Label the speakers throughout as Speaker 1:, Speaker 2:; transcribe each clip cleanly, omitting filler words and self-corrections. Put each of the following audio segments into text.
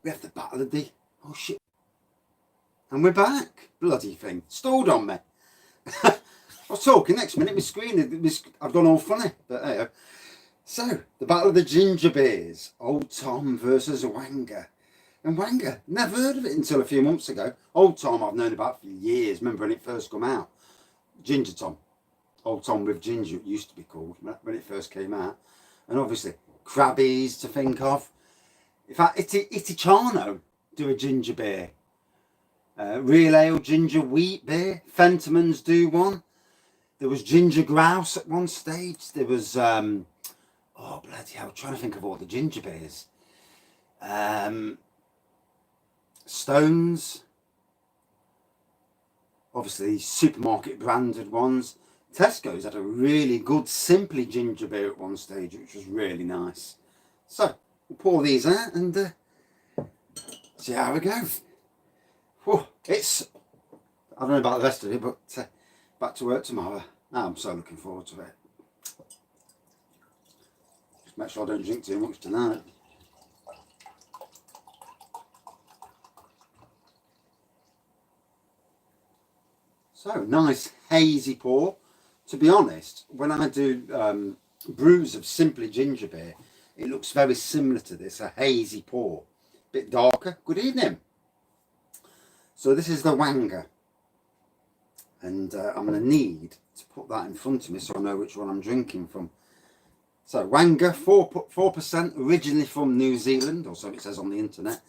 Speaker 1: We have the battle of the... Oh, shit. And we're back. Bloody thing. Stalled on me. I was talking, next minute my screen, I've gone all funny. But hey, so, the battle of the ginger beers. Old Tom versus Ranga. And Ranga, never heard of it until a few months ago. Old Tom I've known about for years. Remember when it first come out? Ginger Tom. Old Tom with ginger, it used to be called when it first came out. And obviously, Crabbies to think of. In fact, Itichano do a ginger beer. Real Ale ginger wheat beer. Fentimans do one. There was ginger grouse at one stage. There was, oh bloody hell, I'm trying to think of all the ginger beers. Stones. Obviously, supermarket branded ones. Tesco's had a really good Simply ginger beer at one stage, which was really nice. So, we'll pour these out and see how we go. Whew, it's, I don't know about the rest of it, but back to work tomorrow. I'm so looking forward to it. Just make sure I don't drink too much tonight. So, nice hazy pour. To be honest, when I do brews of Simply ginger beer, it looks very similar to this, a hazy pour. Bit darker. Good evening. So this is the Ranga. And I'm going to need to put that in front of me so I know which one I'm drinking from. So Ranga, 4%, originally from New Zealand, or so it says on the internet.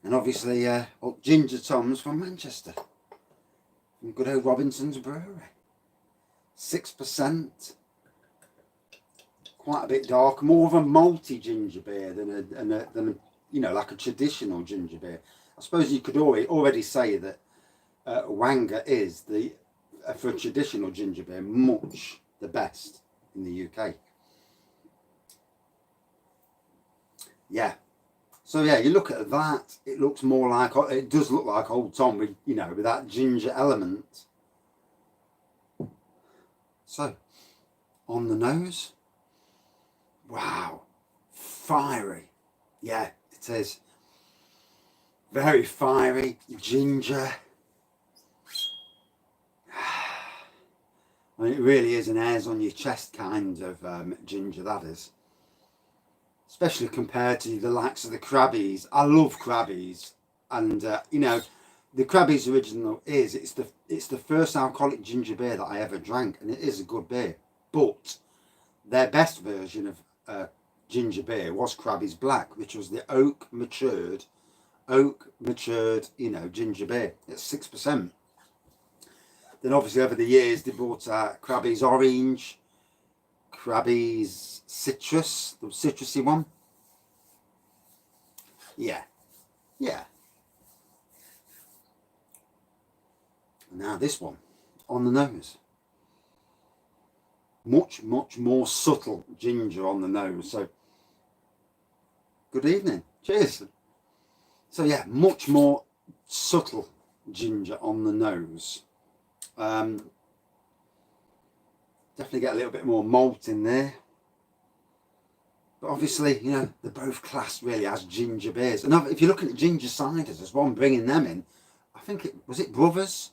Speaker 1: And obviously Ginger Tom's from Manchester. From good old Robinson's Brewery. 6%, quite a bit dark, more of a malty ginger beer than a you know, like a traditional ginger beer. I suppose you could already say that Ranga is for a traditional ginger beer much the best in the UK. Yeah. So yeah, you look at that, it looks more like, it does look like Old Tom with, you know, with that ginger element. So, on the nose, wow, fiery. Yeah, it is. Very fiery, ginger. I mean, it really is an hairs on your chest kind of ginger, that is. Especially compared to the likes of the Crabbies. I love Crabbies. And, you know, the Crabbies original it's the first alcoholic ginger beer that I ever drank, and it is a good beer. But their best version of ginger beer was Crabbies Black, which was the oak matured, you know, ginger beer. It's 6%. Then obviously over the years they brought Crabbies Orange, Crabbies Citrus, the citrusy one. Yeah. Now this one, on the nose. Much more subtle ginger on the nose. So, good evening. Cheers. So yeah, much more subtle ginger on the nose. Definitely get a little bit more malt in there. But obviously, you know, they're both classed really as ginger beers. And if you're looking at ginger ciders, there's one bringing them in. I think was it Brothers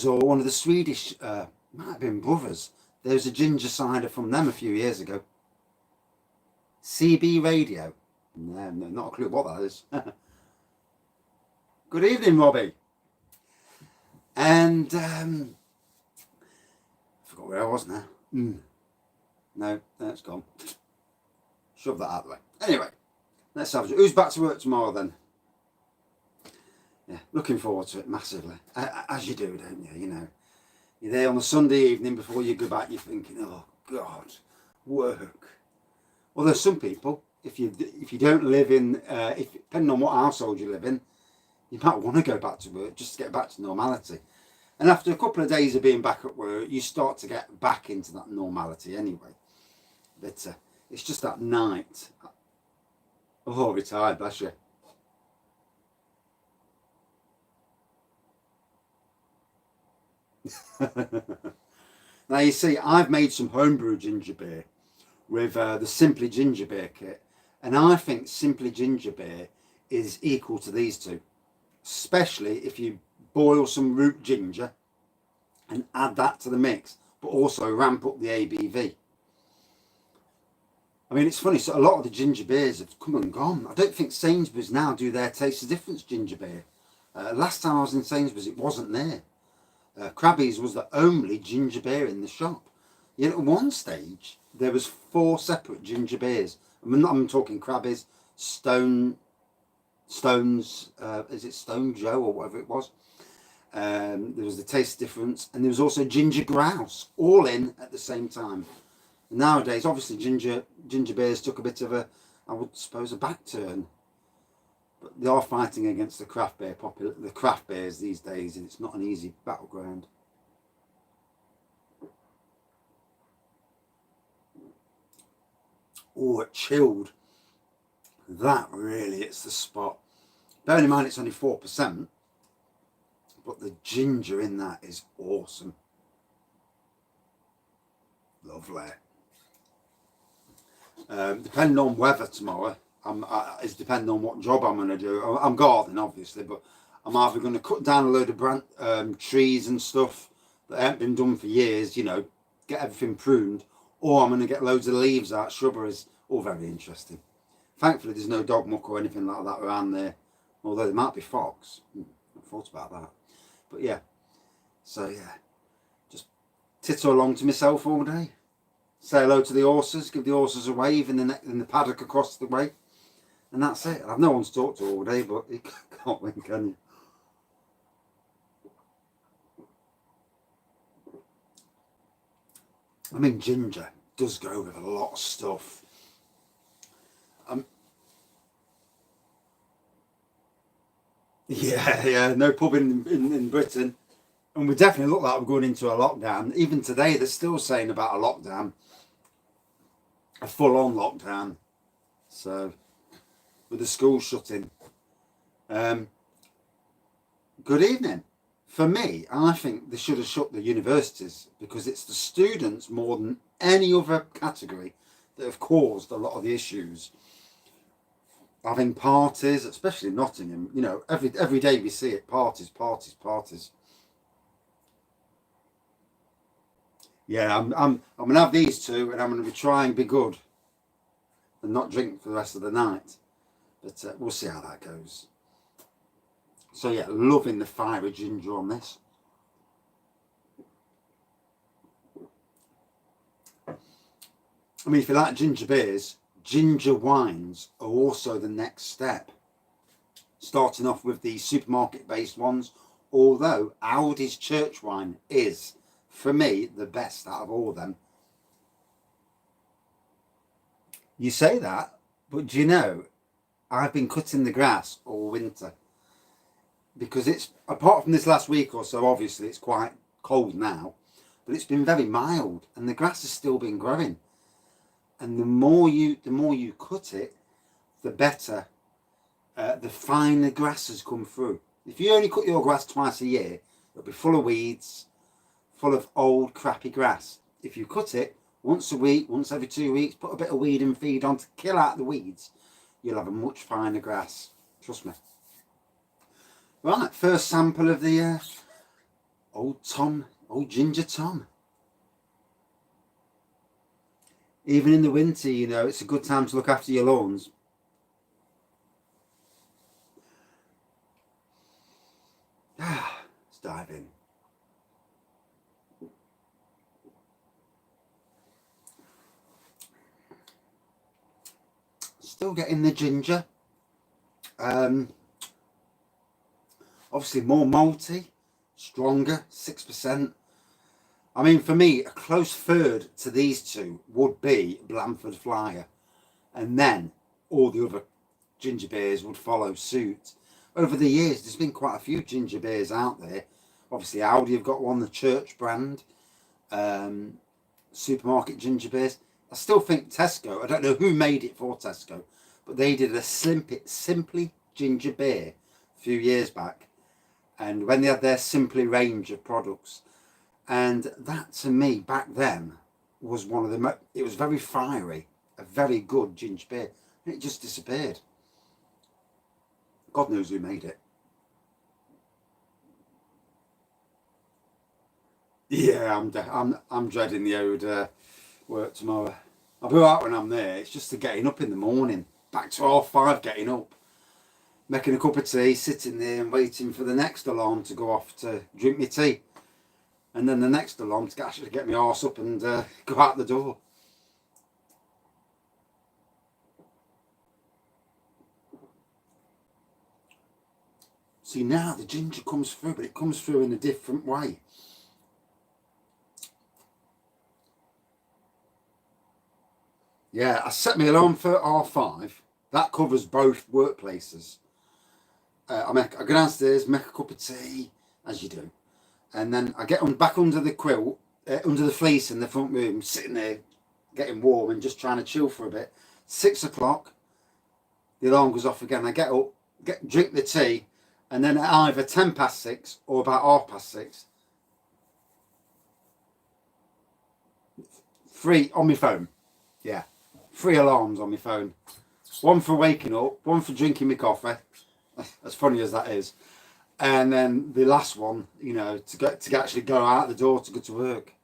Speaker 1: or one of the Swedish, might have been Brothers. There was a ginger cider from them a few years ago. CB Radio. No, not a clue what that is. Good evening, Robbie. And I forgot where I was now. No, that's gone. Shove that out of the way. Anyway, let's have it. Who's back to work tomorrow then? Yeah, looking forward to it massively. As you do, don't you? You know, you're there on a Sunday evening before you go back. You're thinking, oh God, work. Well, there's some people. If you don't live in, depending on what household you live in, you might want to go back to work just to get back to normality. And after a couple of days of being back at work, you start to get back into that normality anyway. But it's just that night. Oh, retired, bless you. Now you see, I've made some homebrew ginger beer with the Simply Ginger Beer kit, and I think Simply Ginger Beer is equal to these two, especially if you boil some root ginger and add that to the mix, but also ramp up the ABV. I mean, it's funny, so a lot of the ginger beers have come and gone. I don't think Sainsbury's now do their Taste of Difference ginger beer. Last time I was in Sainsbury's, it wasn't there. Krabby's was the only ginger beer in the shop. Yet at one stage, there was 4 separate ginger beers. I'm talking Krabby's, Stones, is it Stone Joe or whatever it was? There was the Taste Difference, and there was also Ginger Grouse, all in at the same time. Nowadays, obviously, ginger beers took a bit of I would suppose, a back turn. But they are fighting against the craft beers these days, and it's not an easy battleground. Oh, it chilled. That really, it's the spot. Bearing in mind it's only 4%, but the ginger in that is awesome. Lovely. Depending on weather tomorrow, it's depending on what job I'm going to do. I'm gardening, obviously, but I'm either going to cut down a load of trees and stuff that haven't been done for years, you know, get everything pruned, or I'm going to get loads of leaves out, shrubberies. All very interesting. Thankfully, there's no dog muck or anything like that around there, although there might be fox. I thought about that. But yeah, so yeah, just titter along to myself all day. Say hello to the horses, give the horses a wave in the paddock across the way, and that's it. I've no one to talk to all day, but you can't win, can you? I mean, ginger does go with a lot of stuff. Yeah, no pub in Britain. And we definitely look like we're going into a lockdown. Even today, they're still saying about a lockdown. A full-on lockdown. So, with the schools shutting. Good evening. For me, I think they should have shut the universities, because it's the students more than any other category that have caused a lot of the issues. Having parties, especially in Nottingham, you know, every day we see it, parties. Yeah, I'm gonna have these two, and I'm gonna try and be good, and not drink for the rest of the night. But we'll see how that goes. So yeah, loving the fiery ginger on this. I mean, if you like ginger beers, ginger wines are also the next step. Starting off with the supermarket-based ones, although Aldi's church wine is, for me, the best out of all of them. You say that, but do you know, I've been cutting the grass all winter. Because it's, apart from this last week or so, obviously it's quite cold now, but it's been very mild, and the grass has still been growing. And the more you cut it, the better, the finer grasses come through. If you only cut your grass twice a year, it'll be full of weeds, full of old crappy grass. If you cut it once a week, once every 2 weeks, put a bit of weed and feed on to kill out the weeds, you'll have a much finer grass. Trust me. Right, first sample of the old Ginger Tom. Even in the winter, you know, it's a good time to look after your lawns. Let's dive in. Still getting the ginger. Obviously more malty, stronger, 6%. I mean, for me, a close third to these two would be Blandford Flyer. And then all the other ginger beers would follow suit. Over the years, there's been quite a few ginger beers out there. Obviously, Aldi have got one, the Church brand. Supermarket ginger beers. I still think Tesco, I don't know who made it for Tesco, but they did a Simply ginger beer a few years back. And when they had their Simply range of products. And that, to me, back then, was one of the it was very fiery, a very good ginger beer. And it just disappeared. God knows who made it. Yeah, I'm dreading the old work tomorrow. I'll be right when I'm there. It's just the getting up in the morning, back to 5:30, getting up, making a cup of tea, sitting there and waiting for the next alarm to go off to drink my tea, and then the next alarm to actually get my arse up and go out the door. See, now the ginger comes through, but it comes through in a different way. Yeah, I set my alarm for 5:30. That covers both workplaces. I go downstairs, make a cup of tea, as you do, and then I get back under the quilt, under the fleece in the front room, sitting there, getting warm and just trying to chill for a bit. 6:00, the alarm goes off again. I get up, drink the tea, and then at either 6:10 or about 6:30, 3 on my phone. Yeah, 3 alarms on my phone. One for waking up, one for drinking my coffee, as funny as that is, and then the last one, you know, to actually go out the door to go to work,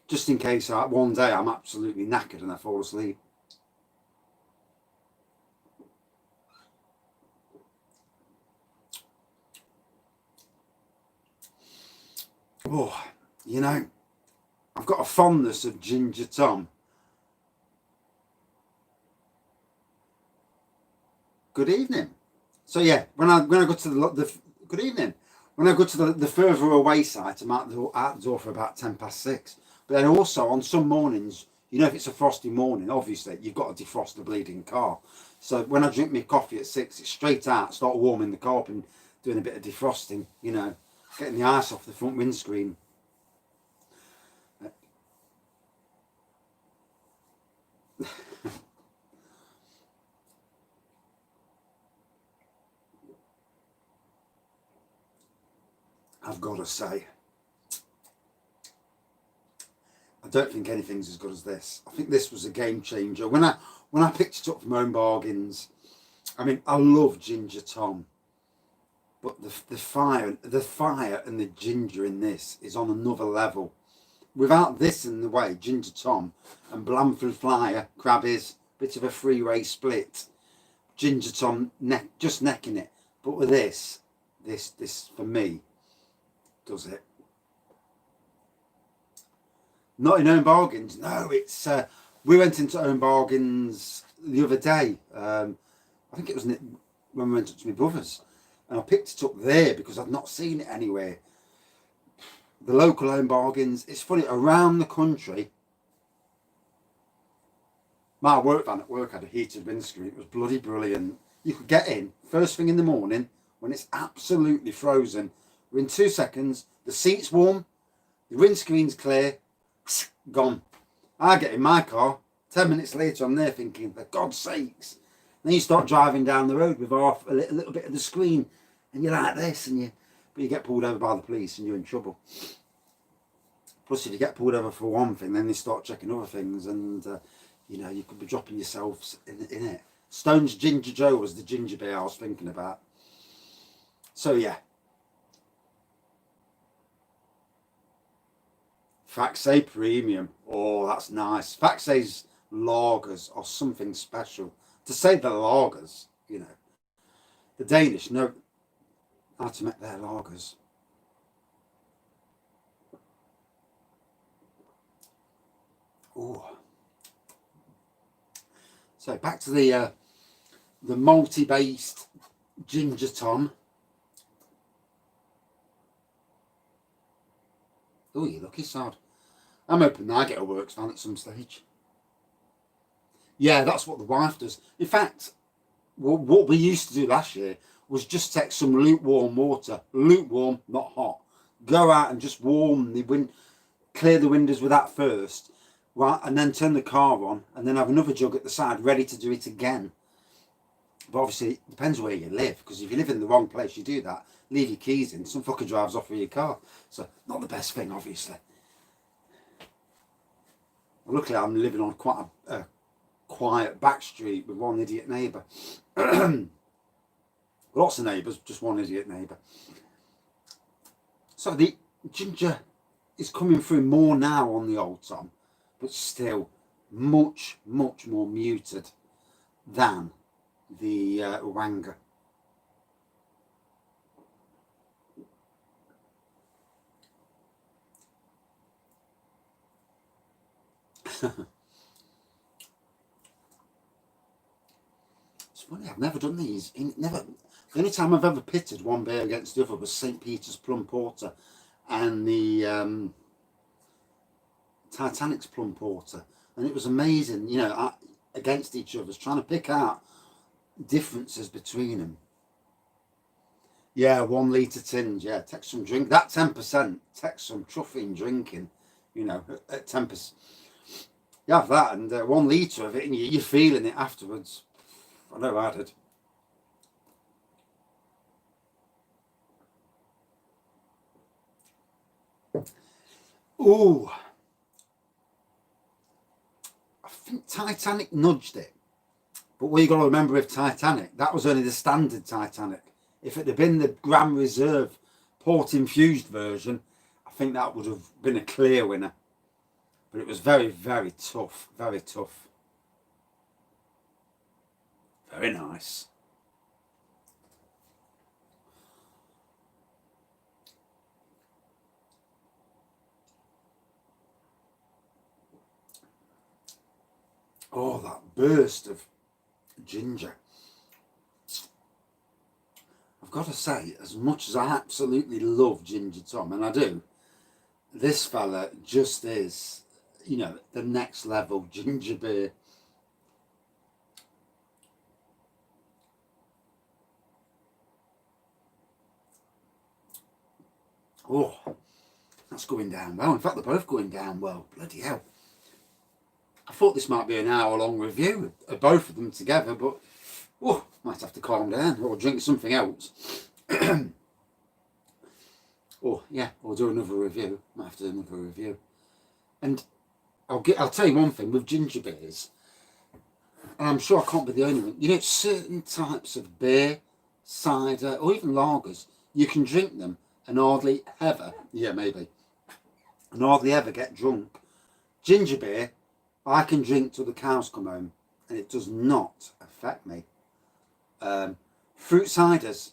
Speaker 1: just in case one day I'm absolutely knackered and I fall asleep. Oh, you know, I've got a fondness of ginger tom. Good evening. So yeah, when I go to the good evening, when I go to the further away site, I'm out the door for about 6:10. But then also on some mornings, you know, if it's a frosty morning, obviously you've got to defrost the bleeding car. So when I drink my coffee at 6, it's straight out, start warming the car up and doing a bit of defrosting. You know, getting the ice off the front windscreen. I've got to say, I don't think anything's as good as this. I think this was a game changer. When I picked it up from Home Bargains, I mean, I love ginger tom, but the fire and the ginger in this is on another level. Without this in the way, ginger tom and Blandford Flyer, Crabbies, bit of a freeway split. Ginger tom just necking it, but with this for me does it. Not in Home Bargains. No, it's we went into Home Bargains the other day. I think it was when we went up to my brother's, and I picked it up there because I've not seen it anywhere. The local Home Bargains. It's funny, around the country. My work van at work had a heated windscreen. It was bloody brilliant. You could get in first thing in the morning when it's absolutely frozen. Within 2 seconds, the seat's warm, the windscreen's clear, gone. I get in my car, 10 minutes later I'm there thinking, for God's sakes. Then you start driving down the road with a little bit of the screen, and you're like this, but you get pulled over by the police and you're in trouble. Plus, if you get pulled over for one thing, then they start checking other things, and you know, you could be dropping yourselves in it. Stone's Ginger Joe was the ginger beer I was thinking about. So yeah. Faxe Premium. Oh, that's nice. Faxe's lagers are something special. To say the lagers, you know, the Danish know how to make their lagers. Oh. So back to the malty-based ginger tom. Oh, you lucky sod. I'm hoping I get a works van at some stage. Yeah, that's what the wife does. In fact, what we used to do last year was just take some lukewarm water, lukewarm, not hot. Go out and just warm the wind, clear the windows with that first, right, and then turn the car on, and then have another jug at the side ready to do it again. But obviously, it depends where you live, because if you live in the wrong place, you do that. Leave your keys in, some fucker drives off with your car. So, not the best thing, obviously. Luckily, I'm living on quite a quiet back street with one idiot neighbour. But Lots of neighbours, just one idiot neighbour. So the ginger is coming through more now on the Old Tom, but still much, much more muted than the Ranga. It's funny, I've never done these. The only time I've ever pitted one beer against the other was St. Peter's Plum Porter and the Titanic's Plum Porter. And it was amazing, you know, against each other, trying to pick out differences between them. Yeah, 1 litre tins, yeah, take some drink. That 10%, take some chuffing drinking, you know, at 10%. You have that and 1 litre of it and you're feeling it afterwards. I know I did. Ooh. I think Titanic nudged it. But what you got to remember with Titanic, that was only the standard Titanic. If it had been the Grand Reserve port infused version, I think that would have been a clear winner. But it was very, very tough. Very tough. Very nice. Oh, that burst of ginger. I've got to say, as much as I absolutely love Ginger Tom, and I do, this fella just is, you know, the next level ginger beer. Oh, that's going down well. In fact, they're both going down well. Bloody hell. I thought this might be an hour-long review of both of them together, but oh, might have to calm down or drink something else. Oh, yeah, or do another review. Might have to do another review. And I'll tell you one thing with ginger beers, and I'm sure I can't be the only one. You know, certain types of beer, cider, or even lagers, you can drink them and hardly ever, yeah, maybe, and hardly ever get drunk. Ginger beer, I can drink till the cows come home, and it does not affect me. Fruit ciders,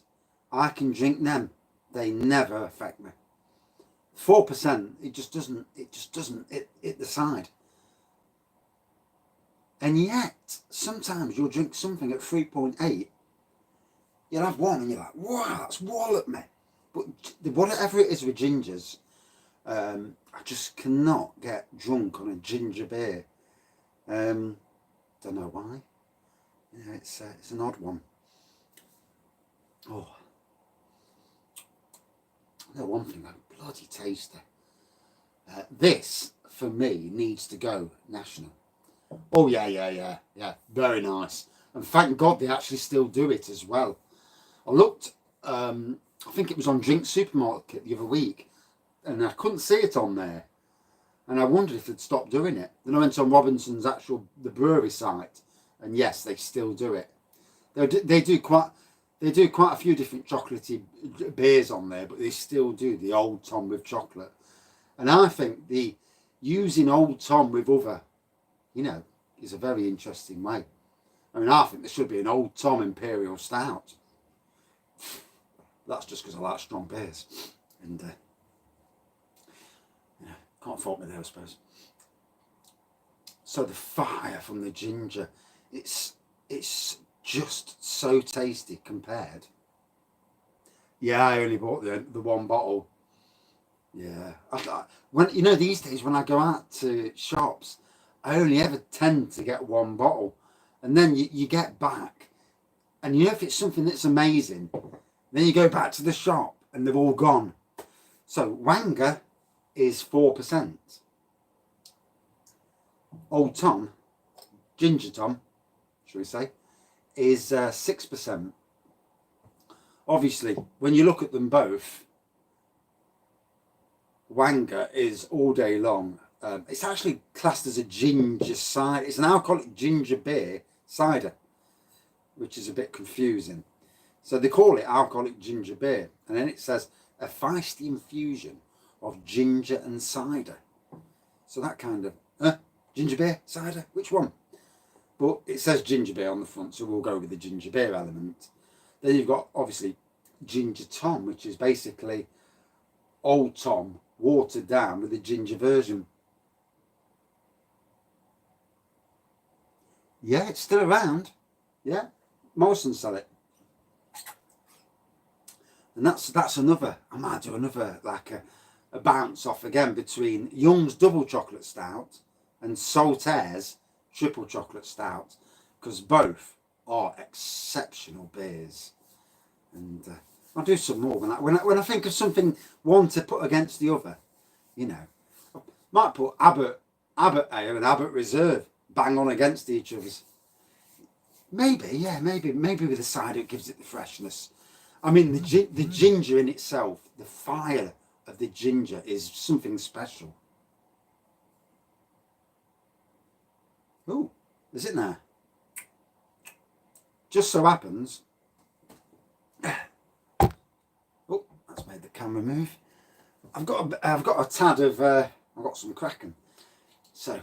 Speaker 1: I can drink them; they never affect me. 4%, it just doesn't hit the side. And yet, sometimes you'll drink something at 3.8. You'll have one, and you're like, "Wow, that's walloped me." But whatever it is with gingers, I just cannot get drunk on a ginger beer. Don't know why. Yeah, it's an odd one. Oh, no, one thing though, bloody tasty. This for me needs to go national. Oh yeah, very nice. And thank God they actually still do it as well. I looked, I think it was on Drink Supermarket the other week, and I couldn't see it on there. And I wondered if they'd stopped doing it. Then I went on Robinson's the brewery site, and yes, they still do it. They do quite a few different chocolatey beers on there, but they still do the Old Tom with chocolate. And I think the using Old Tom with other, you know, is a very interesting way. I mean, I think there should be an Old Tom Imperial Stout. That's just because I like strong beers, and can't fault me there, I suppose. So the fire from the ginger, it's just so tasty compared. Yeah, I only bought the one bottle. Yeah, when you know these days when I go out to shops, I only ever tend to get one bottle, and then you get back, and you know if it's something that's amazing, then you go back to the shop and they've all gone. So Ranga is 4%. Old Tom, Ginger Tom, shall we say, is 6%. Obviously, when you look at them both, Ranga is all day long. It's actually classed as a ginger cider. It's an alcoholic ginger beer cider, which is a bit confusing. So they call it alcoholic ginger beer. And then it says a feisty infusion of ginger and cider. So that kind of, ginger beer, cider, which one? But it says ginger beer on the front, so we'll go with the ginger beer element. Then you've got, obviously, ginger tom, which is basically old tom watered down with the ginger version. Yeah, it's still around. Yeah, Morrison sell it. And that's another, I might do another, like a bounce off again between Young's double chocolate stout and Saltaire's triple chocolate stout, because both are exceptional beers. And I'll do some more when I think of something one to put against the other, you know. I might put Abbott Ale and Abbott Reserve bang on against each other's. Maybe, yeah, maybe with the cider it gives it the freshness. I mean, the ginger in itself, the fire of the ginger is something special. Oh, is it now? Just so happens. Oh, that's made the camera move. I've got a tad of. I've got some Kraken. So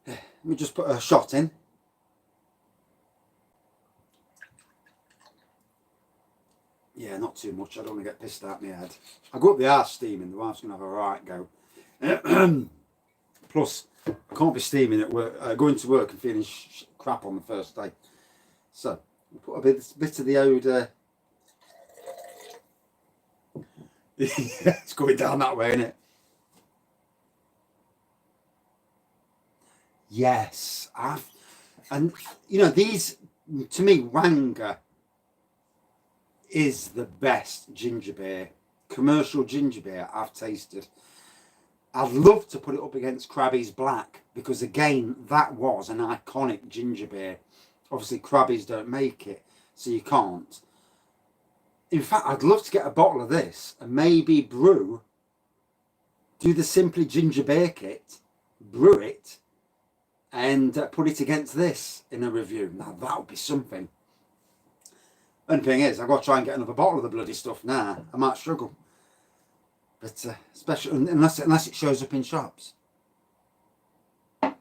Speaker 1: let me just put a shot in. Yeah, not too much. I don't want to get pissed out my head. I go up the arse steaming. The wife's going to have a right go. Plus, I can't be steaming at work, going to work and feeling crap on the first day. So, we'll put a bit of the old... it's going down that way, isn't it? Yes. And, you know, these, to me, Ranga is the best ginger beer, commercial ginger beer I've tasted. I'd love to put it up against Krabby's Black, because again, that was an iconic ginger beer. Obviously, Krabby's don't make it, so you can't. In fact, I'd love to get a bottle of this and maybe do the Simply Ginger Beer kit, brew it, and put it against this in a review. Now, that would be something. And the thing is, I've got to try and get another bottle of the bloody stuff now. I might struggle. But especially unless it shows up in shops. And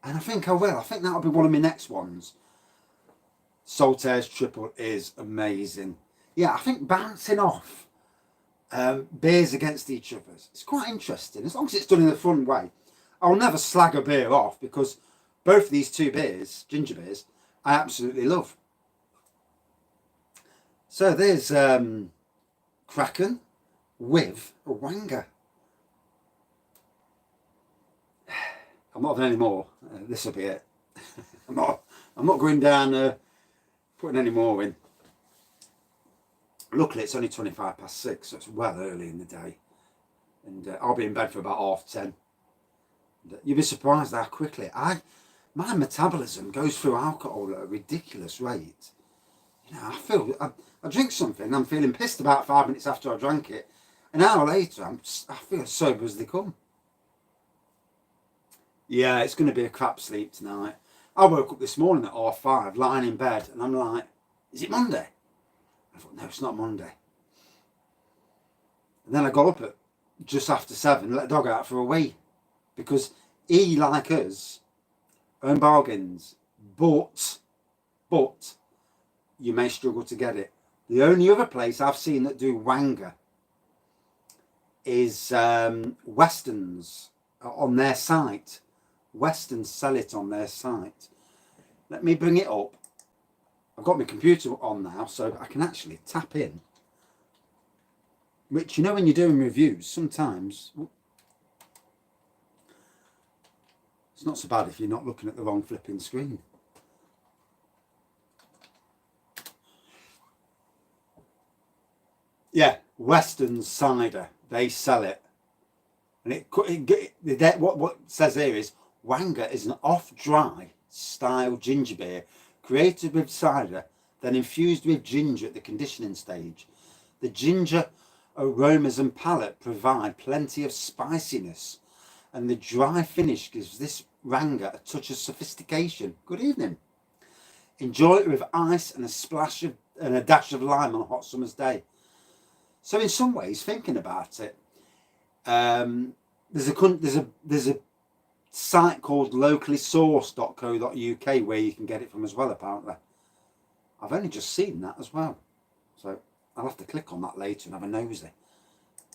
Speaker 1: I think I will. I think that'll be one of my next ones. Saltaire's Triple is amazing. Yeah, I think bouncing off beers against each other, it's quite interesting. As long as it's done in a fun way. I'll never slag a beer off, because both of these two beers, ginger beers, I absolutely love. So there's Kraken with a Ranga. I'm not having any more. This will be it. I'm not going down putting any more in. Luckily, it's only 6:25, so it's well early in the day, and I'll be in bed for about 10:30. You'll be surprised how quickly my metabolism goes through alcohol at a ridiculous rate. You know, I drink something, I'm feeling pissed about 5 minutes after I drank it. An hour later, I feel as sober as they come. Yeah, it's going to be a crap sleep tonight. I woke up this morning at 5:30, lying in bed, and I'm like, is it Monday? I thought, no, it's not Monday. And then I got up at just after 7, let the dog out for a wee, because he, like us, own bargains, but you may struggle to get it. The only other place I've seen that do Ranga is Weston's on their site. Weston's sell it on their site. Let me bring it up. I've got my computer on now, so I can actually tap in. Which, you know, when you're doing reviews, sometimes it's not so bad if you're not looking at the wrong flipping screen. Yeah, Weston's cider. They sell it. And what it says here is, Ranga is an off-dry style ginger beer created with cider, then infused with ginger at the conditioning stage. The ginger aromas and palate provide plenty of spiciness, and the dry finish gives this Ranga a touch of sophistication. Good evening. Enjoy it with ice and a dash of lime on a hot summer's day. So in some ways, thinking about it, there's a site called locallysourced.co.uk where you can get it from as well, apparently. I've only just seen that as well, so I'll have to click on that later and have a nosy.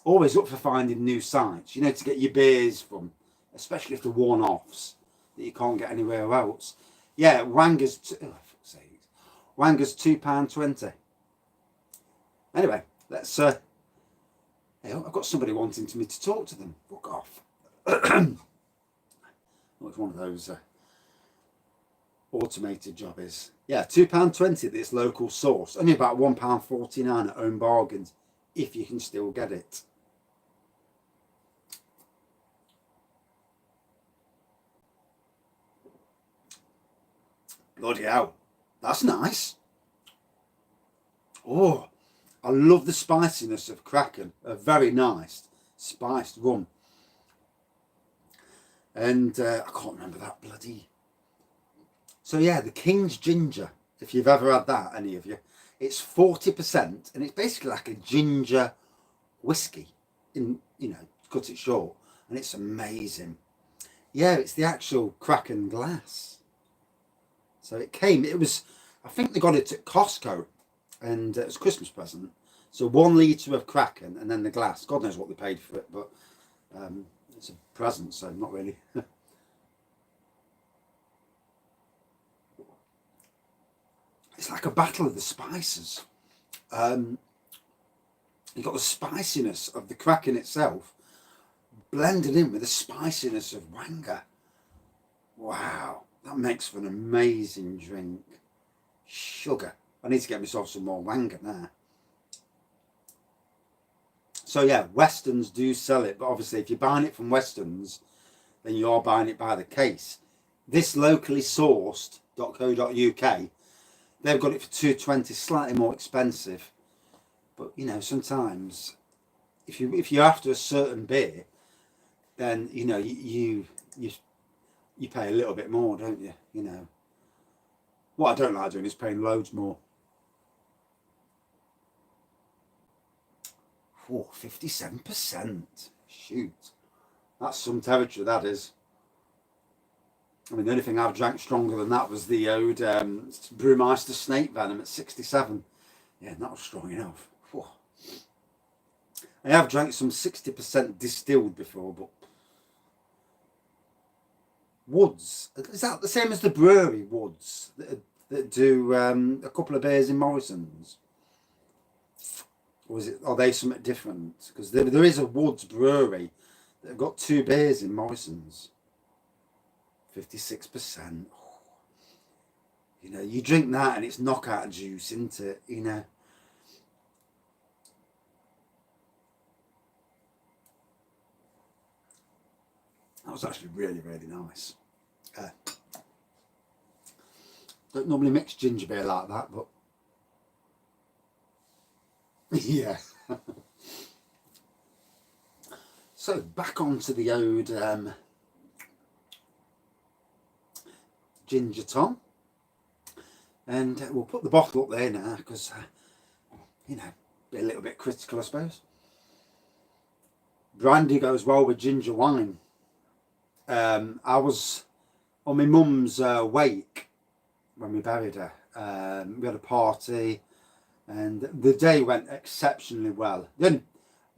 Speaker 1: Always look for finding new sites, you know, to get your beers from, especially if they're one-offs that you can't get anywhere else. Yeah, Wanga's £2.20. Anyway, let's hey, I've got somebody wanting me to talk to them. Fuck off. It's one of those automated jobbies. Yeah, £2.20 at this local source. Only about £1.49 at Own Bargains, if you can still get it. Bloody hell, that's nice. Oh, I love the spiciness of Kraken. A very nice spiced rum. And I can't remember that bloody. So yeah, the King's Ginger, if you've ever had that, any of you, it's 40%, and it's basically like a ginger whiskey, in, you know, cut it short, and it's amazing. Yeah, it's the actual Kraken glass. So it was, I think they got it at Costco, and it was a Christmas present. So 1 litre of Kraken, and then the glass. God knows what they paid for it, but it's a present, so not really. It's like a battle of the spices. You've got the spiciness of the Kraken itself blended in with the spiciness of Ranga. Wow, that makes for an amazing drink. Sugar. I need to get myself some more Ranga now. So yeah, Westerns do sell it, but obviously if you're buying it from Westerns, then you are buying it by the case. This locally sourced.co.uk, they've got it for £2.20, slightly more expensive. But you know, sometimes if you're after a certain beer, then you know you pay a little bit more, don't you? You know. What I don't like doing is paying loads more. Oh, 57%. Shoot. That's some territory, that is. I mean, the only thing I've drank stronger than that was the old Brewmeister Snake Venom at 67. Yeah, that was strong enough. Whew. I have drank some 60% distilled before, but Woods, is that the same as the brewery Woods that do a couple of beers in Morrison's? Or are they something different? Because there is a Woods brewery that have got 2 beers in Morrison's. 56%. Oh. You know, you drink that and it's knockout juice, isn't it? You know. That was actually really, really nice. Don't normally mix ginger beer like that, but yeah. So back onto the old ginger tom, and we'll put the bottle up there now because you know, be a little bit critical, I suppose. Brandy goes well with ginger wine. I was on my mum's wake when we buried her. We had a party and the day went exceptionally well. The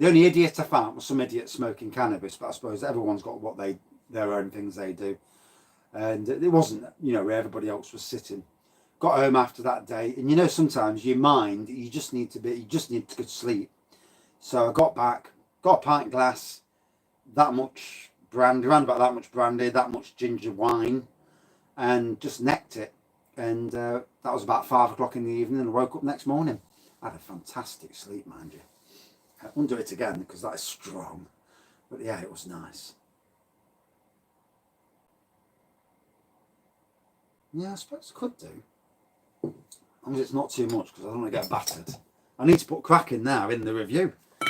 Speaker 1: only idiot I found was some idiot smoking cannabis, but I suppose everyone's got their own things they do. And it wasn't, you know, where everybody else was sitting. Got home after that day, and you know, sometimes your mind, you just need to go to sleep. So I got back, got a pint glass, that much brandy, around about that much brandy, that much ginger wine, and just necked it. And that was about 5 o'clock in the evening, and I woke up next morning. I had a fantastic sleep, mind you. I won't do it again because that is strong. But yeah, it was nice. Yeah, I suppose I could do. As long as it's not too much, because I don't want to get battered. I need to put Kraken now in the review. I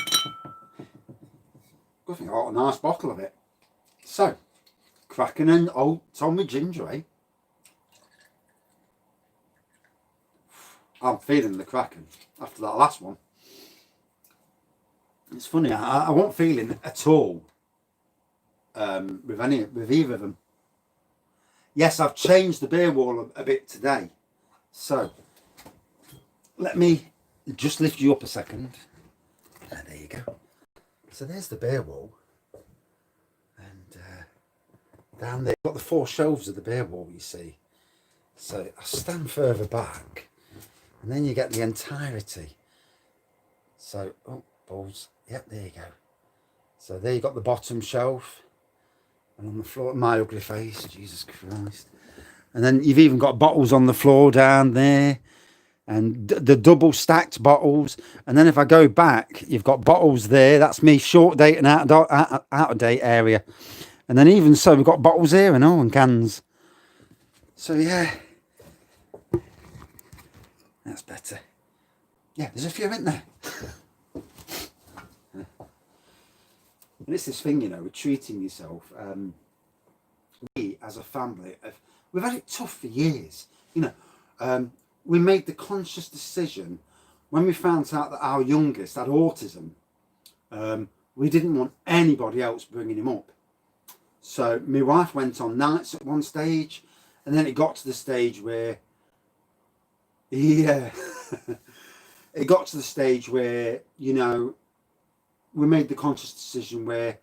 Speaker 1: think I got a nice bottle of it. So, Kraken and Old Tom with ginger, eh? I'm feeling the Kraken after that last one. It's funny, I wasn't feeling at all with either of them. Yes, I've changed the beer wall a bit today. So, let me just lift you up a second. There you go. So there's the beer wall. And down there, you've got the 4 shelves of the beer wall, you see. So I stand further back. And then you get the entirety. So, oh, balls. Yep, there you go. So there you got the bottom shelf. And on the floor, my ugly face, Jesus Christ. And then you've even got bottles on the floor down there. And the double stacked bottles. And then if I go back, you've got bottles there. That's me, short date and out of date area. And then even so, we've got bottles here and all, and cans. So yeah. That's better. Yeah, there's a few in there. And it's this thing, you know, with treating yourself. We, as a family, we've had it tough for years. You know, we made the conscious decision when we found out that our youngest had autism. We didn't want anybody else bringing him up. So my wife went on nights at one stage, and then it got to the stage where, yeah, it got to the stage where, you know, we made the conscious decision where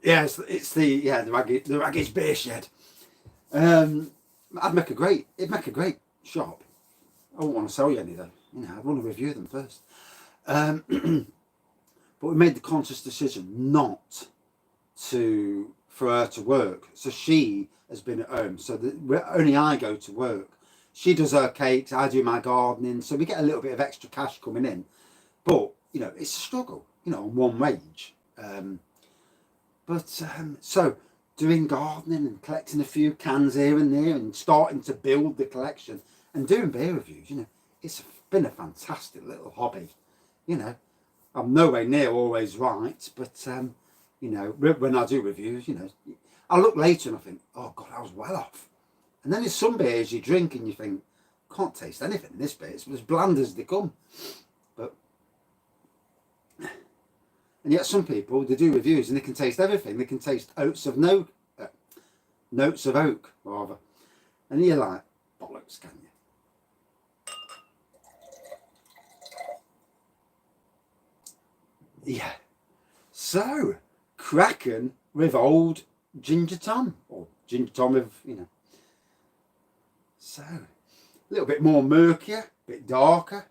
Speaker 1: it's the Raggy's beer shed. It'd make a great shop. I wouldn't want to sell you any though. You know, I'd want to review them first. But we made the conscious decision not for her to work. So she has been at home. So only I go to work. She does her cakes, I do my gardening. So we get a little bit of extra cash coming in. But, you know, it's a struggle, you know, on one wage. So doing gardening and collecting a few cans here and there and starting to build the collection and doing beer reviews, you know, it's been a fantastic little hobby. You know, I'm nowhere near always right, but, you know, when I do reviews, you know, I look later and I think, oh God, I was well off. And then there's some beers you drink and you think, can't taste anything in this beer. It's as bland as they come. But, and yet some people, they do reviews and they can taste everything. They can taste notes of oak, rather. And you're like, bollocks, can you? Yeah. So, Kraken with old Ginger Tom, or Ginger Tom with, you know. So, a little bit more murkier, a bit darker.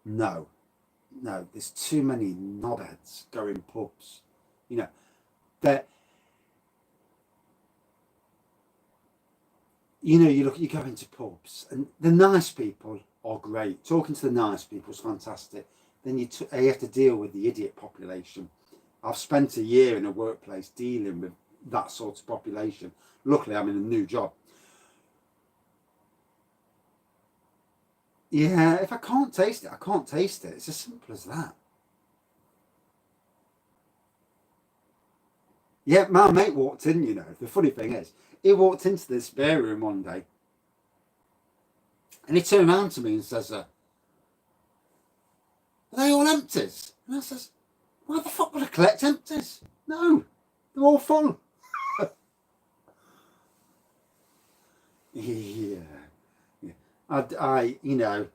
Speaker 1: No, there's too many knobheads going pubs. You know, you go into pubs and the nice people are great. Talking to the nice people is fantastic. Then you have to deal with the idiot population. I've spent a year in a workplace dealing with that sort of population. Luckily, I'm in a new job. Yeah, if I can't taste it, I can't taste it. It's as simple as that. Yeah, my mate walked in, you know. The funny thing is, he walked into this spare room one day and he turned around to me and says, are they all empties? And I says, why the fuck would I collect empties? No, they're all full. Yeah. I you know,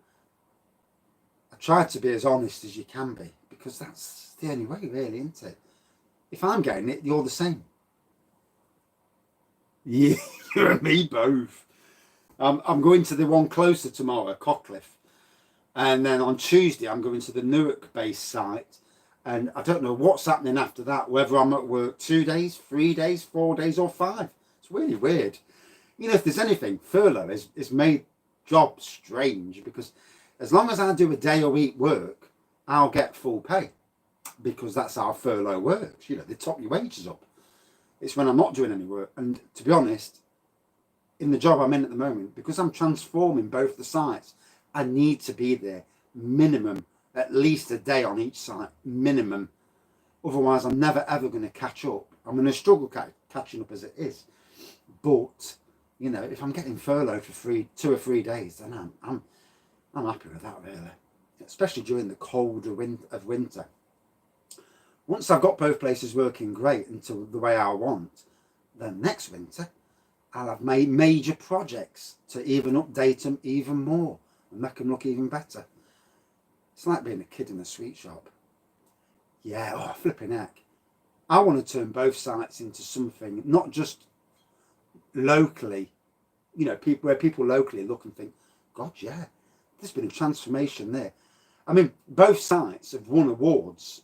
Speaker 1: I try to be as honest as you can be, because that's the only way, really, isn't it? If I'm getting it, you're the same. Yeah, you and me both. I'm going to the one closer tomorrow, Cockcliffe. And then on Tuesday, I'm going to the Newark-based site. And I don't know what's happening after that, whether I'm at work 2 days, 3 days, 4 days, or 5. It's really weird. You know, if there's anything, furlough is made job strange, because as long as I do a day a week work, I'll get full pay, because that's how furlough works. You know, they top your wages up. It's when I'm not doing any work. And to be honest, in the job I'm in at the moment, because I'm transforming both the sites, I need to be there minimum at least a day on each site, minimum. Otherwise, I'm never ever going to catch up. I'm going to struggle catching up as it is. But you know, if I'm getting furloughed for 2 or 3 days, then I'm happy with that, really. Especially during the colder of winter. Once I've got both places working great until the way I want, then next winter I'll have made major projects to even update them even more and make them look even better. It's like being a kid in a sweet shop. Yeah, oh, flipping heck. I want to turn both sites into something, not just locally, you know, where people locally look and think, God, yeah, there's been a transformation there. I mean, both sites have won awards,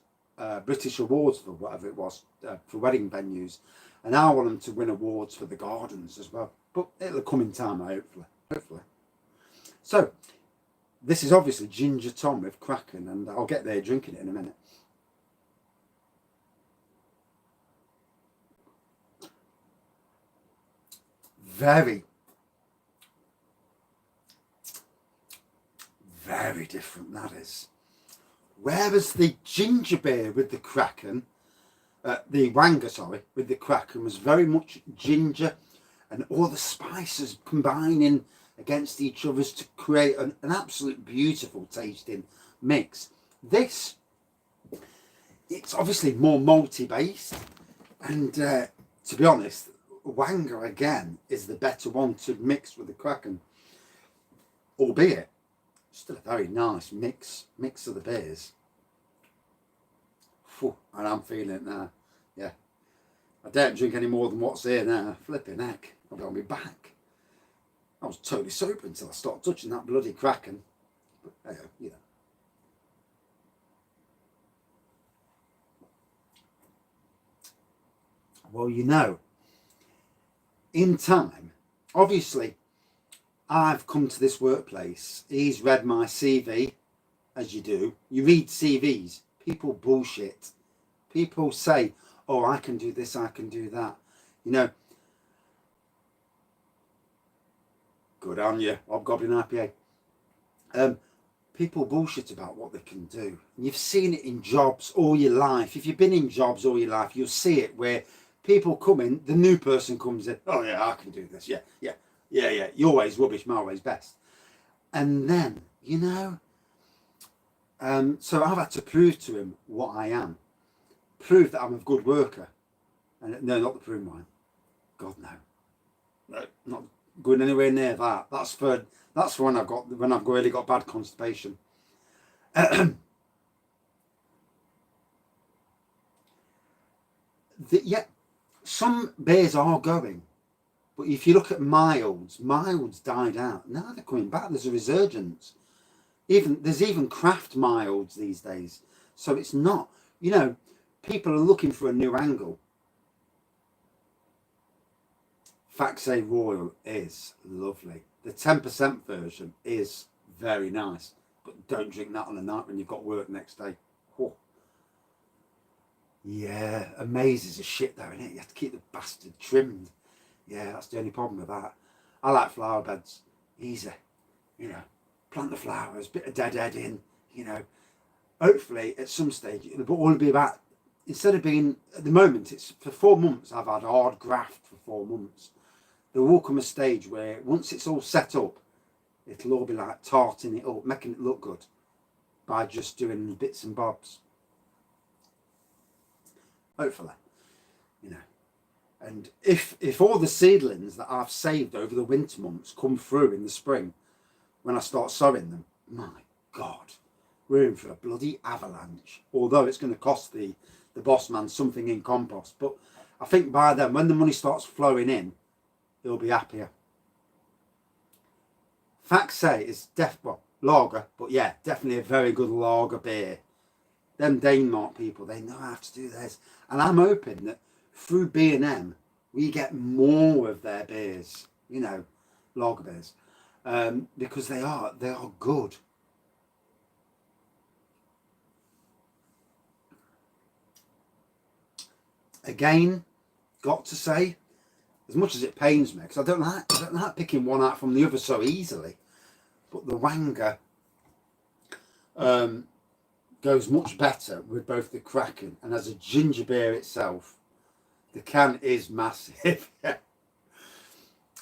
Speaker 1: British awards for whatever it was, for wedding venues. And I want them to win awards for the gardens as well. But it'll come in time, hopefully. So, this is obviously Ginger Tom with Kraken, and I'll get there drinking it in a minute. Very, very different, that is. Whereas the ginger beer with the Kraken, the Ranga, sorry, with the Kraken was very much ginger and all the spices combining against each other to create an absolute beautiful tasting mix. This, it's obviously more malty based, and to be honest, Ranga again is the better one to mix with the Kraken, albeit still a very nice mix of the beers. Whew, and I'm feeling it now. Yeah, I don't drink any more than what's here now. Flipping heck, I'll be on my back. I was totally sober until I started touching that bloody Kraken. But hey, you know. Well, you know, in time, obviously, I've come to this workplace. He's read my CV, as you do. You read CVs. People bullshit. People say, oh, I can do this, I can do that. You know, good on you, Hobgoblin IPA. People bullshit about what they can do. And you've seen it in jobs all your life. If you've been in jobs all your life, you'll see it where people come in, the new person comes in, oh yeah, I can do this, yeah. Your way's rubbish, my way's best. And then, you know, so I've had to prove to him what I am. Prove that I'm a good worker. And no, not the prune wine. God, no. No, not going anywhere near that. That's for when I've really got bad constipation. Yeah, some beers are going. But if you look at milds died out. Now they're coming back. There's a resurgence. There's even craft milds these days. So it's not, you know, people are looking for a new angle. Faxe Royal is lovely. The 10% version is very nice. But don't drink that on a night when you've got work next day. Oh. Yeah, amazes a shit though, innit? You have to keep the bastard trimmed. Yeah, that's the only problem with that. I like flower beds. Easy. You know, plant the flowers, bit of deadheading, you know. Hopefully, at some stage, it'll all be about, instead of being, at the moment, it's for 4 months, I've had hard graft for 4 months. There will come a stage where, once it's all set up, it'll all be like tarting it up, making it look good, by just doing bits and bobs. Hopefully, you know. And if all the seedlings that I've saved over the winter months come through in the spring, when I start sowing them, my God, we're in for a bloody avalanche. Although it's going to cost the boss man something in compost. But I think by then, when the money starts flowing in, he'll be happier. Faxe is lager, but yeah, definitely a very good lager beer. Them Denmark people, they know how to do this. And I'm hoping that through B&M, we get more of their beers, you know, lager beers, because they are good. Again, got to say, as much as it pains me, because I don't like picking one out from the other so easily, but the Ranga goes much better with both the Kraken, and as a ginger beer itself, The can is massive. But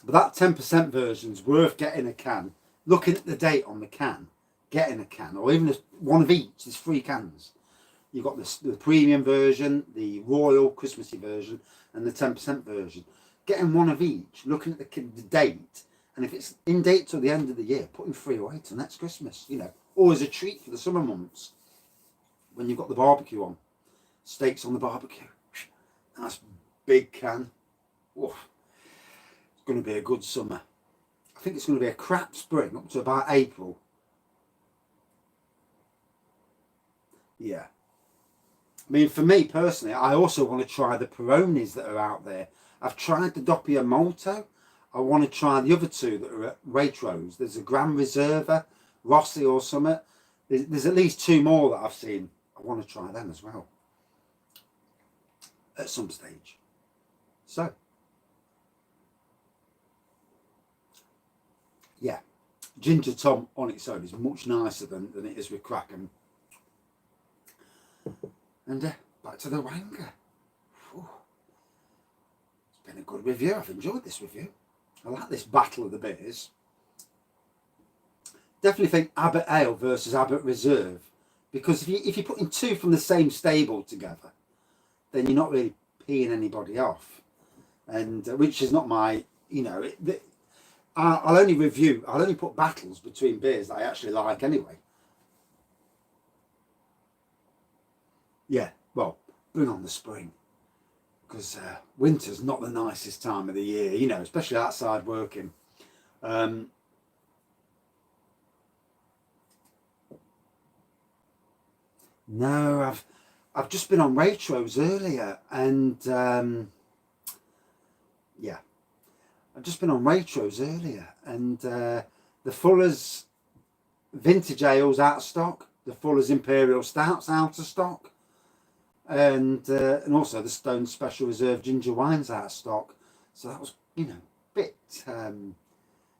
Speaker 1: that 10% version's worth getting a can. Looking at the date on the can, getting a can, or even one of each. There's 3 cans. You've got the premium version, the royal Christmassy version, and the 10% version. Getting one of each, looking at the date, and if it's in date till the end of the year, putting 3 away till next Christmas, you know, or as a treat for the summer months when you've got the barbecue on, steaks on the barbecue. Nice big can. Oof. It's going to be a good summer. I think it's going to be a crap spring up to about April. Yeah. I mean, for me personally, I also want to try the Peronis that are out there. I've tried the Doppio Molto. I want to try the other 2 that are at Waitrose. There's a Gran Reserva, Rossi or something. There's at least 2 more that I've seen. I want to try them as well at some stage. So, yeah, Ginger Tom on its own is much nicer than it is with Kraken. And back to the Ranga. Whew. It's been a good review. I've enjoyed this review. I like this battle of the beers. Definitely think Abbott Ale versus Abbott Reserve, because if you're putting 2 from the same stable together, then you're not really peeing anybody off, and which is not my, you know. I'll only put battles between beers that I actually like anyway. Yeah, well, bring on the spring, because winter's not the nicest time of the year, you know, especially outside working. No, I've just been on Waitrose earlier, and yeah, I've just been on Waitrose earlier, and the Fuller's Vintage Ale's out of stock, the Fuller's Imperial Stout's out of stock, and also the Stone Special Reserve Ginger Wine's out of stock. So that was, you know, a bit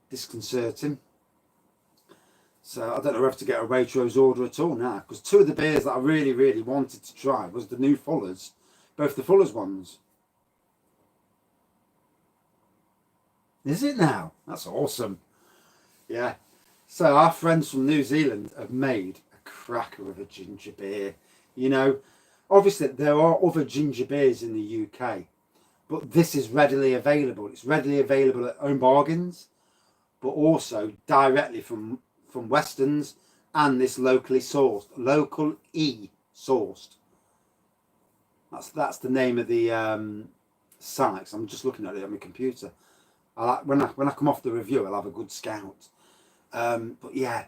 Speaker 1: disconcerting. So I don't know if to get a Waitrose order at all now, because 2 of the beers that I really, really wanted to try was the new Fuller's, both the Fuller's ones. Is it now? That's awesome. Yeah. So our friends from New Zealand have made a cracker of a ginger beer. You know, obviously there are other ginger beers in the UK, but this is readily available. It's readily available at Own Bargains, but also directly from Westerns, and this locally sourced, locally sourced. That's the name of the site. So I'm just looking at it on my computer. When I come off the review, I'll have a good scout. But yeah,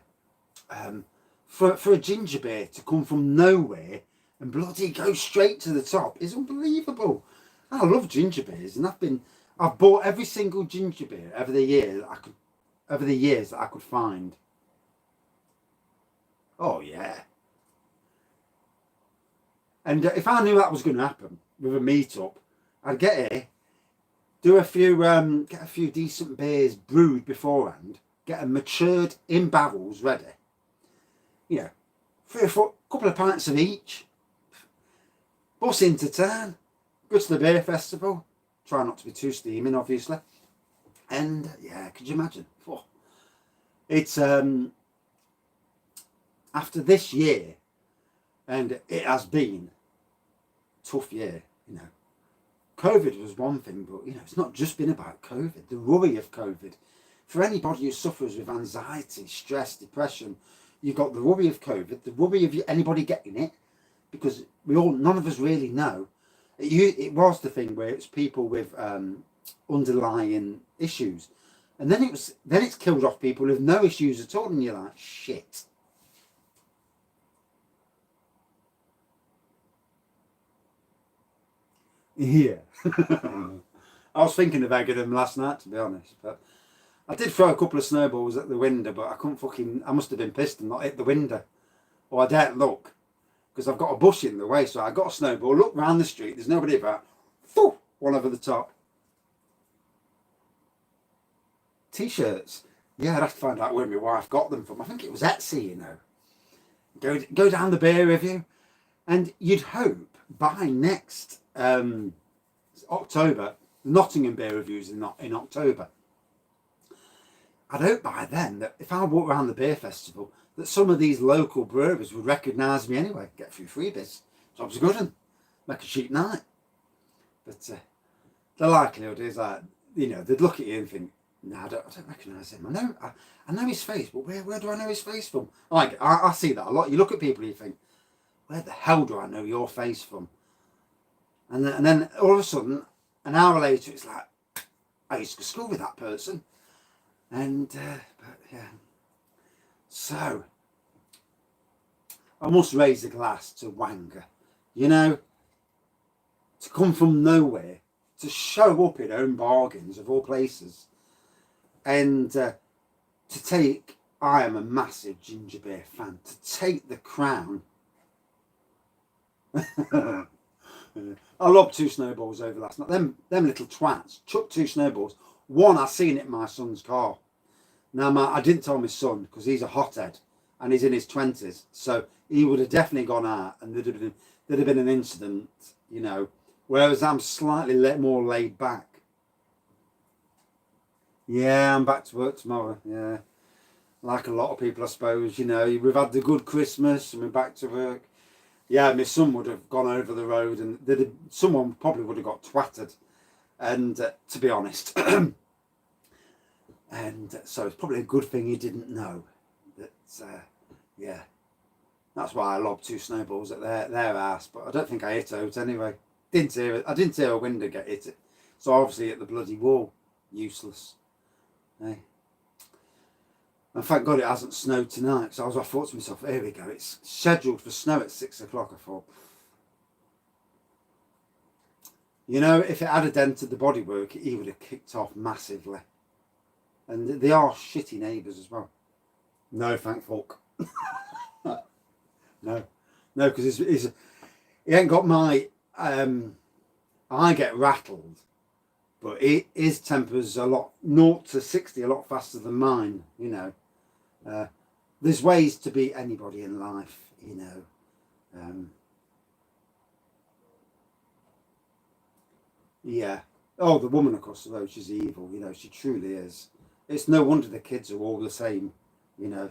Speaker 1: for a ginger beer to come from nowhere and bloody go straight to the top is unbelievable. I love ginger beers, and I've bought every single ginger beer over the years that I could find. Oh yeah. And if I knew that was going to happen with a meetup, I'd get here, do a few, get a few decent beers brewed beforehand, get them matured in barrels ready. You know, 3 or 4, couple of pints of each. Bus into town, go to the beer festival. Try not to be too steaming, obviously. And yeah, could you imagine? Oh, it's after this year, and it has been a tough year, you know. COVID was one thing, but you know, it's not just been about COVID. The worry of COVID. For anybody who suffers with anxiety, stress, depression, you've got the worry of COVID, the worry of anybody getting it, because none of us really know. It was the thing where it's people with underlying issues, and then it's killed off people with no issues at all, and you're like, shit. Yeah. I was thinking of egging them last night, to be honest, but I did throw a couple of snowballs at the window, but I must have been pissed and not hit the window, or I daren't look, because I've got a bush in the way. So I got a snowball, look round the street, there's nobody about, one over the top. T-shirts, yeah, I'd have to find out where my wife got them from. I think it was Etsy, you know. Go down the beer review, and you'd hope by next October. The Nottingham beer reviews in October. I'd hope by then that if I walk around the beer festival, that some of these local brewers would recognise me anyway, get a few freebies. Job's a good one. Make a cheap night. But the likelihood is that, you know, they'd look at you and think, no, I don't recognise him. I know his face, but where do I know his face from? I see that a lot. You look at people and you think, where the hell do I know your face from? And then all of a sudden, an hour later, it's like, I used to go to school with that person. And, but yeah. So, I must raise a glass to Ranga. You know, to come from nowhere, to show up in Own Bargains, of all places, and to take, I am a massive ginger beer fan, to take the crown. I lobbed 2 snowballs over last night. Them little twats chucked 2 snowballs. One I seen it in my son's car. Now I didn't tell my son because he's a hothead and he's in his 20s, so he would have definitely gone out and there'd have been an incident, you know. Whereas I'm slightly more laid back. Yeah, I'm back to work tomorrow. Yeah, like a lot of people, I suppose. You know, we've had the good Christmas and we're back to work. Yeah, my son would have gone over the road and someone probably would have got twatted. And to be honest, and so it's probably a good thing he didn't know that. Yeah, that's why I lobbed 2 snowballs at their ass. But I don't think I hit out anyway. Didn't hear it. I didn't hear a window get hit. So obviously hit the bloody wall. Useless. Hey. And thank God it hasn't snowed tonight. So I thought to myself, here we go. It's scheduled for snow at 6 o'clock. I thought, you know, if it had dented the bodywork, he would have kicked off massively. And they are shitty neighbours as well. No, thank fuck. No, because he ain't got my. I get rattled, but his temper's a lot 0 to 60 a lot faster than mine. You know, there's ways to beat anybody in life. You know. Yeah. Oh, the woman across the road, she's evil. You know, she truly is. It's no wonder the kids are all the same. You know,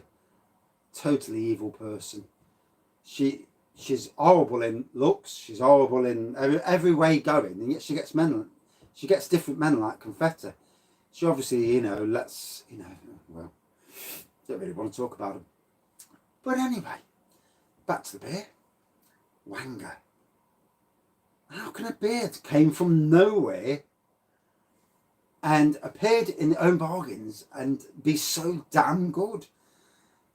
Speaker 1: totally evil person. She's horrible in looks. She's horrible in every way going, and yet she gets men. She gets different men like confetti. She obviously, you know, well, don't really want to talk about them. But anyway, back to the beer. Ranga. How can a beer that came from nowhere and appeared in Own Bargains and be so damn good?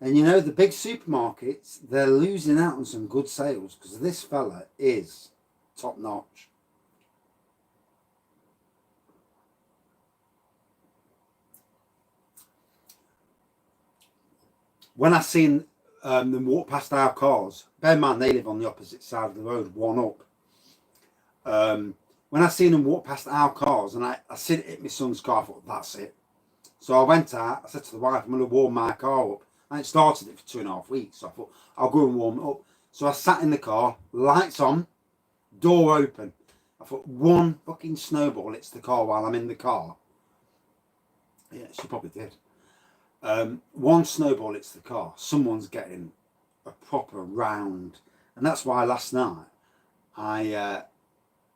Speaker 1: And you know, the big supermarkets, they're losing out on some good sales because this fella is top notch. When I seen them walk past our cars, bear in mind they live on the opposite side of the road, one up. When I seen them walk past our cars and I seen it hit my son's car, I thought, that's it. So I went out, I said to the wife, I'm going to warm my car up. I hadn't started it for 2.5 weeks, so I thought, I'll go and warm it up. So I sat in the car, lights on, door open. I thought, one fucking snowball hits the car while I'm in the car. Yeah, she probably did. One snowball hits the car, someone's getting a proper round. And that's why last night, I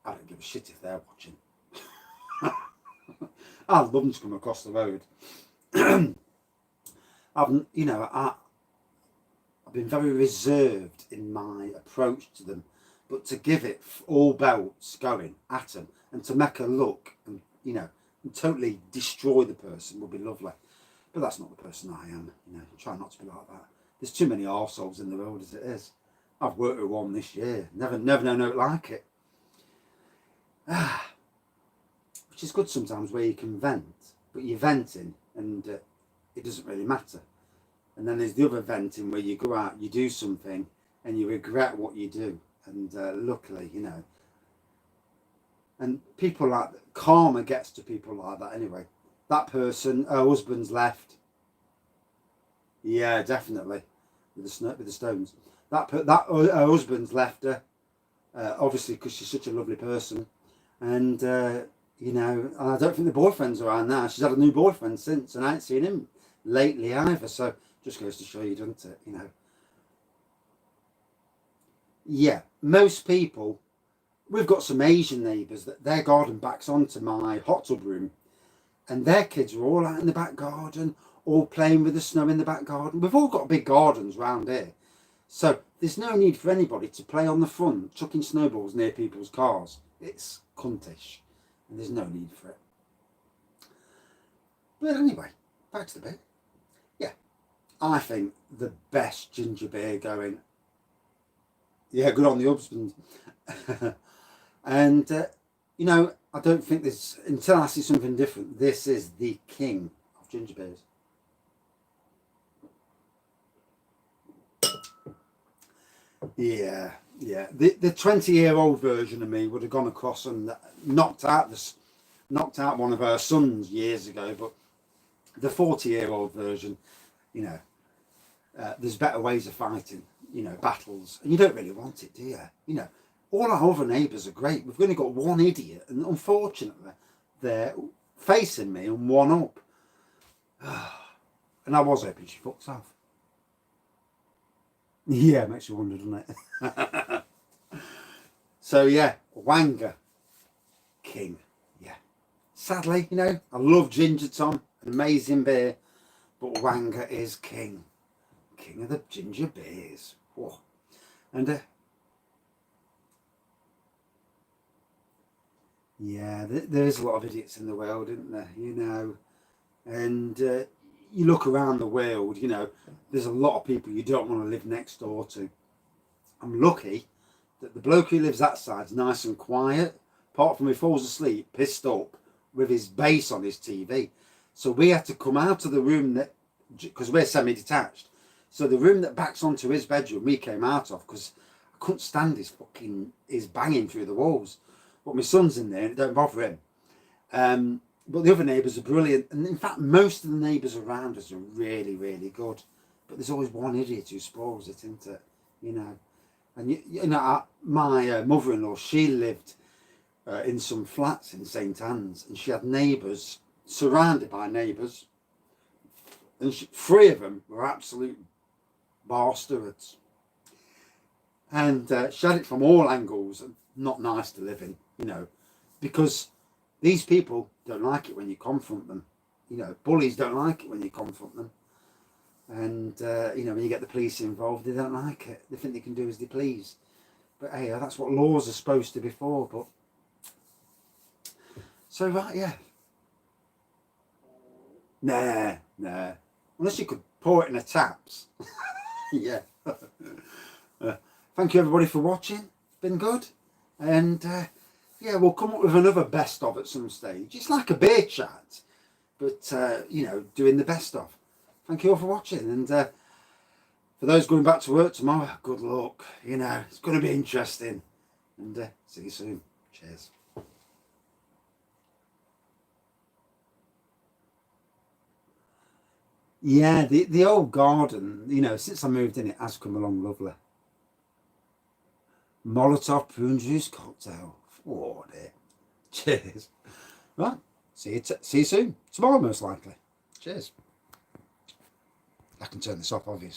Speaker 1: don't give a shit if they're watching. I'd love them to come across the road. I've been very reserved in my approach to them, but to give it all belts going at them and to make a look and, you know, and totally destroy the person would be lovely. But that's not the person I am. You know, try not to be like that. There's too many arseholes in the world as it is. I've worked with one this year. Never known it like it. Which is good sometimes where you can vent, but you're venting and it doesn't really matter. And then there's the other venting where you go out, you do something and you regret what you do. And luckily, you know, and people like that, karma gets to people like that anyway. That person, her husband's left. Yeah, definitely, with the stones. Her husband's left her, obviously because she's such a lovely person. And, you know, I don't think the boyfriend's around now. She's had a new boyfriend since, and I ain't seen him lately either. So just goes to show you, doesn't it? You know. Yeah, most people, we've got some Asian neighbours that their garden backs onto my hot tub room, and their kids are all out in the back garden, all playing with the snow in the back garden. We've all got big gardens round here. So there's no need for anybody to play on the front, chucking snowballs near people's cars. It's cuntish, and there's no need for it. But anyway, back to the beer. Yeah, I think the best ginger beer going. Yeah, good on the husband. And, you know, I don't think this, until I see something different, this is the king of ginger beers. Yeah, yeah. The 20-year-old version of me would have gone across and knocked out one of her sons years ago, but the 40-year-old version, you know, there's better ways of fighting, you know, battles, and you don't really want it, do you? You know, all our other neighbours are great. We've only got one idiot, and unfortunately, they're facing me and one up. And I was hoping she fucks off. Yeah, it makes you wonder, doesn't it? So yeah, Ranga, king. Yeah. Sadly, you know, I love Ginger Tom, an amazing beer, but Ranga is king. King of the ginger beers. Whoa. And yeah, there's a lot of idiots in the world, isn't there? You know, and you look around the world, you know, there's a lot of people you don't want to live next door to. I'm lucky that the bloke who lives that side's nice and quiet, apart from he falls asleep, pissed up, with his bass on his TV. So we had to come out of the room that, because we're semi-detached, so the room that backs onto his bedroom, we came out of, because I couldn't stand his banging through the walls. But my son's in there, and it don't bother him. But the other neighbours are brilliant. And in fact, most of the neighbours around us are really, really good. But there's always one idiot who spoils it, isn't it? You know. And, you know, my mother-in-law, she lived in some flats in St Anne's. And she had neighbours, surrounded by neighbours. And three of them were absolute bastards. And she had it from all angles. And not nice to live in, you know. Because these people don't like it when you confront them. You know, bullies don't like it when you confront them. And, you know, when you get the police involved, they don't like it. They think they can do as they please. But, hey, that's what laws are supposed to be for. But so, right, yeah. Nah. Unless you could pour it in the taps. Yeah. Thank you, everybody, for watching. It's been good. And, yeah, we'll come up with another best of at some stage. It's like a beer chat, but, you know, doing the best of. Thank you all for watching. And for those going back to work tomorrow, good luck. You know, it's going to be interesting. And see you soon. Cheers. Yeah, the old garden, you know, since I moved in, it has come along lovely. Molotov prune juice cocktail. Oh dear. Cheers. Right. See you soon. Tomorrow, most likely. Cheers. I can turn this off, obviously.